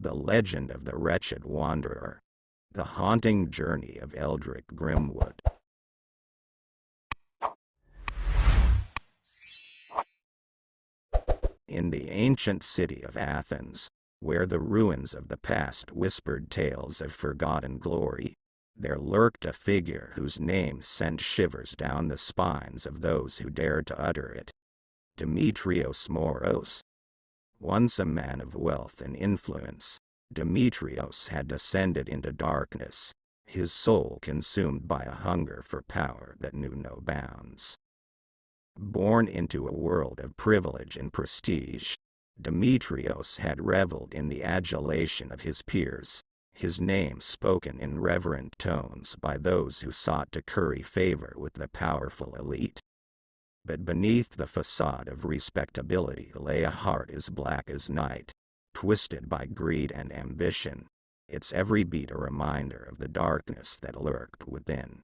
The Legend of the Wretched Wanderer. The Haunting Journey of Eldrick Grimwood. In the ancient city of Athens, where the ruins of the past whispered tales of forgotten glory, there lurked a figure whose name sent shivers down the spines of those who dared to utter it. Demetrios Moros. Once a man of wealth and influence, Demetrios had descended into darkness, his soul consumed by a hunger for power that knew no bounds. Born into a world of privilege and prestige, Demetrios had reveled in the adulation of his peers, his name spoken in reverent tones by those who sought to curry favor with the powerful elite. But beneath the facade of respectability lay a heart as black as night, twisted by greed and ambition, its every beat a reminder of the darkness that lurked within.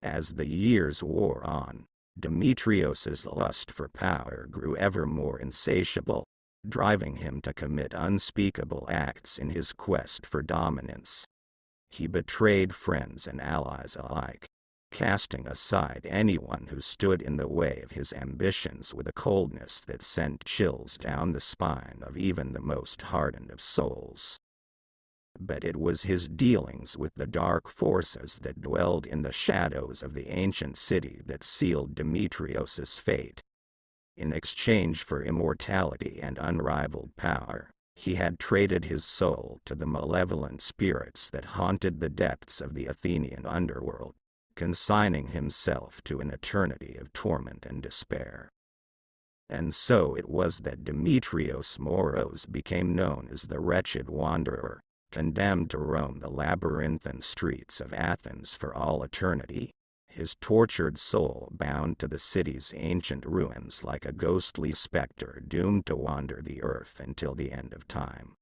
As the years wore on, Demetrios's lust for power grew ever more insatiable, driving him to commit unspeakable acts in his quest for dominance. He betrayed friends and allies alike, casting aside anyone who stood in the way of his ambitions with a coldness that sent chills down the spine of even the most hardened of souls. But it was his dealings with the dark forces that dwelled in the shadows of the ancient city that sealed Demetrios's fate. In exchange for immortality and unrivaled power, he had traded his soul to the malevolent spirits that haunted the depths of the Athenian underworld, consigning himself to an eternity of torment and despair. And so it was that Demetrios Moros became known as the Wretched Wanderer, condemned to roam the labyrinthine streets of Athens for all eternity, his tortured soul bound to the city's ancient ruins like a ghostly specter doomed to wander the earth until the end of time.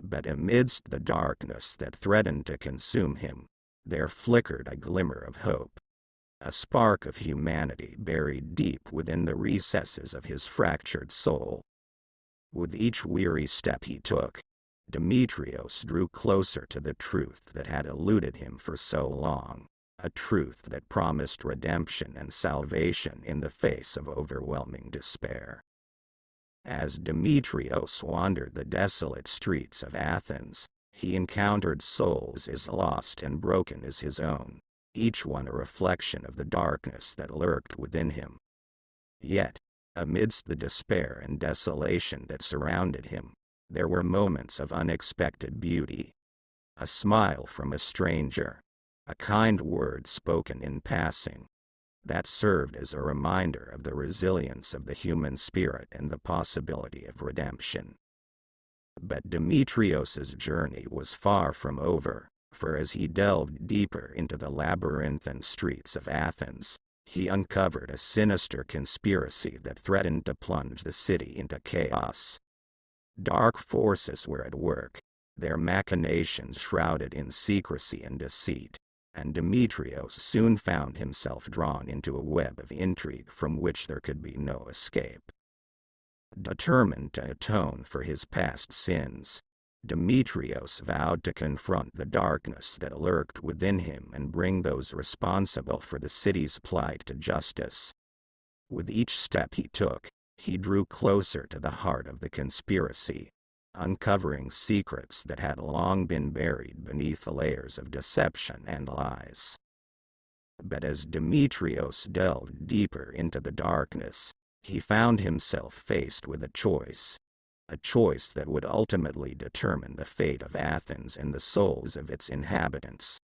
But amidst the darkness that threatened to consume him, there flickered a glimmer of hope, a spark of humanity buried deep within the recesses of his fractured soul. With each weary step he took, Demetrios drew closer to the truth that had eluded him for so long, a truth that promised redemption and salvation in the face of overwhelming despair. As Demetrios wandered the desolate streets of Athens, he encountered souls as lost and broken as his own, each one a reflection of the darkness that lurked within him. Yet, amidst the despair and desolation that surrounded him, there were moments of unexpected beauty. A smile from a stranger, a kind word spoken in passing, that served as a reminder of the resilience of the human spirit and the possibility of redemption. But Demetrios's journey was far from over, for as he delved deeper into the labyrinthine streets of Athens, he uncovered a sinister conspiracy that threatened to plunge the city into chaos. Dark forces were at work, their machinations shrouded in secrecy and deceit, and Demetrios soon found himself drawn into a web of intrigue from which there could be no escape. Determined to atone for his past sins, Demetrios vowed to confront the darkness that lurked within him and bring those responsible for the city's plight to justice. With each step he took, he drew closer to the heart of the conspiracy, uncovering secrets that had long been buried beneath layers of deception and lies. But as Demetrios delved deeper into the darkness, he found himself faced with a choice that would ultimately determine the fate of Athens and the souls of its inhabitants.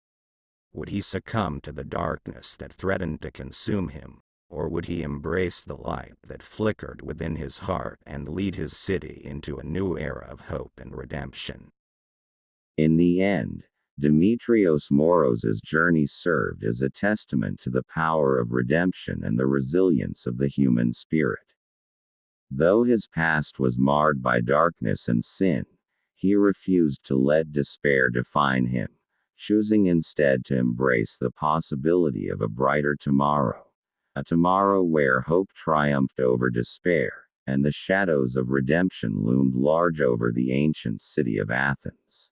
Would he succumb to the darkness that threatened to consume him, or would he embrace the light that flickered within his heart and lead his city into a new era of hope and redemption? In the end, Demetrios Moros's journey served as a testament to the power of redemption and the resilience of the human spirit. Though his past was marred by darkness and sin, he refused to let despair define him, choosing instead to embrace the possibility of a brighter tomorrow. A tomorrow where hope triumphed over despair, and the shadows of redemption loomed large over the ancient city of Athens.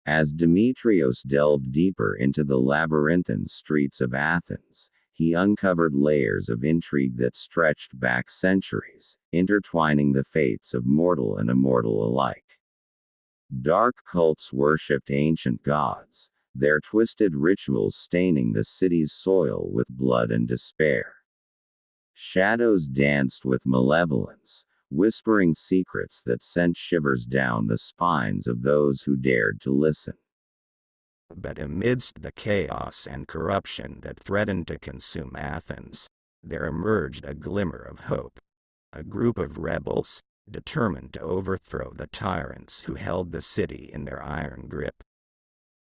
As Demetrios delved deeper into the labyrinthine streets of Athens, he uncovered layers of intrigue that stretched back centuries, intertwining the fates of mortal and immortal alike. Dark cults worshipped ancient gods, their twisted rituals staining the city's soil with blood and despair. Shadows danced with malevolence, whispering secrets that sent shivers down the spines of those who dared to listen. But amidst the chaos and corruption that threatened to consume Athens, there emerged a glimmer of hope. A group of rebels, determined to overthrow the tyrants who held the city in their iron grip.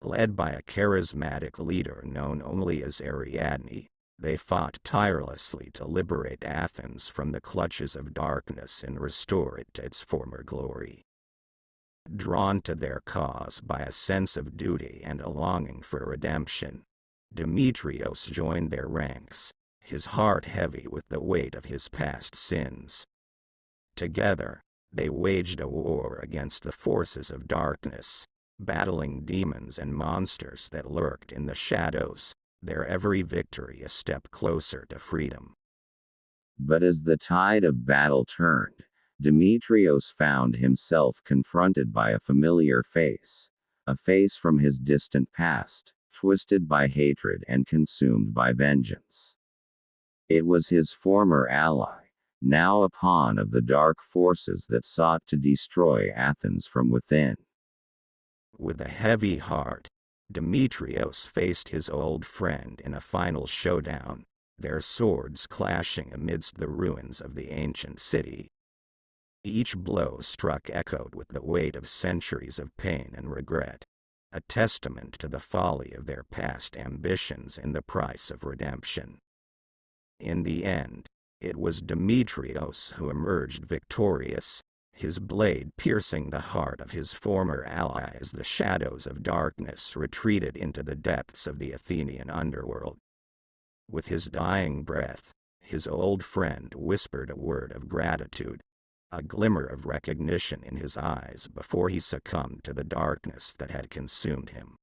Led by a charismatic leader known only as Ariadne, they fought tirelessly to liberate Athens from the clutches of darkness and restore it to its former glory. Drawn to their cause by a sense of duty and a longing for redemption, Demetrios joined their ranks, his heart heavy with the weight of his past sins. Together, they waged a war against the forces of darkness, battling demons and monsters that lurked in the shadows, their every victory a step closer to freedom. But as the tide of battle turned, Demetrios found himself confronted by a familiar face, a face from his distant past, twisted by hatred and consumed by vengeance. It was his former ally, now a pawn of the dark forces that sought to destroy Athens from within. With a heavy heart, Demetrios faced his old friend in a final showdown, their swords clashing amidst the ruins of the ancient city. Each blow struck echoed with the weight of centuries of pain and regret, a testament to the folly of their past ambitions and the price of redemption. In the end, it was Demetrios who emerged victorious, his blade piercing the heart of his former ally as the shadows of darkness retreated into the depths of the Athenian underworld. With his dying breath, his old friend whispered a word of gratitude, a glimmer of recognition in his eyes before he succumbed to the darkness that had consumed him.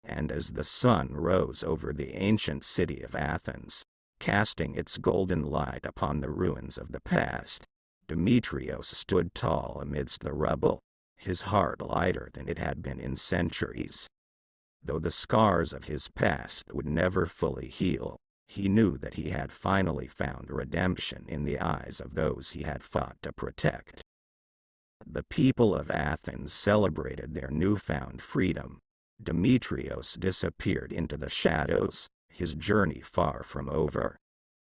And as the sun rose over the ancient city of Athens, casting its golden light upon the ruins of the past, Demetrios stood tall amidst the rubble, his heart lighter than it had been in centuries. Though the scars of his past would never fully heal, he knew that he had finally found redemption in the eyes of those he had fought to protect. The people of Athens celebrated their newfound freedom. Demetrios disappeared into the shadows, his journey far from over.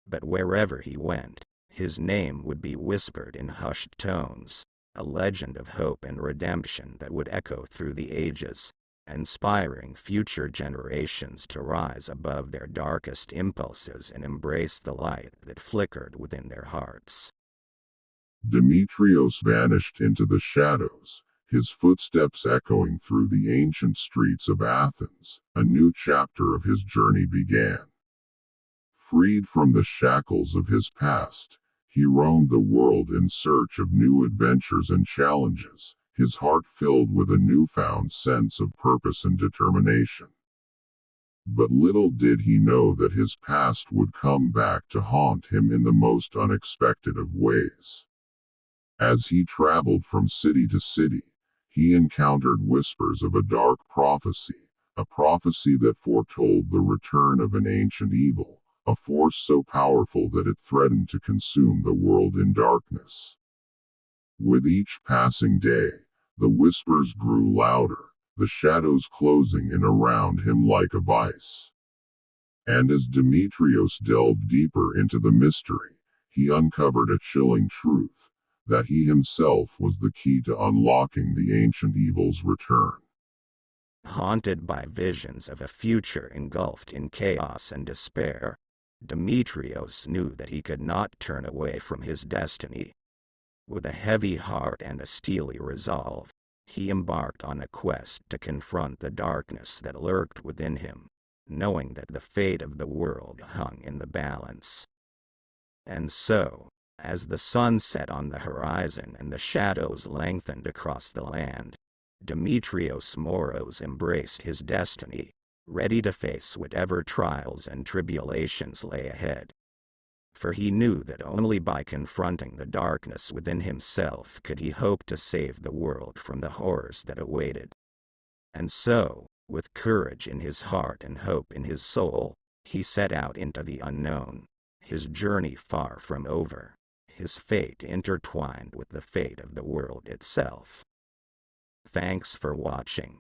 But wherever he went, his name would be whispered in hushed tones, a legend of hope and redemption that would echo through the ages, inspiring future generations to rise above their darkest impulses and embrace the light that flickered within their hearts. Demetrios vanished into the shadows, his footsteps echoing through the ancient streets of Athens. A new chapter of his journey began. Freed from the shackles of his past, he roamed the world in search of new adventures and challenges, his heart filled with a newfound sense of purpose and determination. But little did he know that his past would come back to haunt him in the most unexpected of ways. As he traveled from city to city, he encountered whispers of a dark prophecy, a prophecy that foretold the return of an ancient evil, a force so powerful that it threatened to consume the world in darkness. With each passing day, the whispers grew louder, the shadows closing in around him like a vice. And as Demetrios delved deeper into the mystery, he uncovered a chilling truth, that he himself was the key to unlocking the ancient evil's return. Haunted by visions of a future engulfed in chaos and despair, Demetrios knew that he could not turn away from his destiny. With a heavy heart and a steely resolve, he embarked on a quest to confront the darkness that lurked within him, knowing that the fate of the world hung in the balance. And so, As the sun set on the horizon and the shadows lengthened across the land, Demetrios Moros embraced his destiny, ready to face whatever trials and tribulations lay ahead. For he knew that only by confronting the darkness within himself could he hope to save the world from the horrors that awaited. And so, with courage in his heart and hope in his soul, he set out into the unknown, his journey far from over, his fate intertwined with the fate of the world itself. Thanks for watching.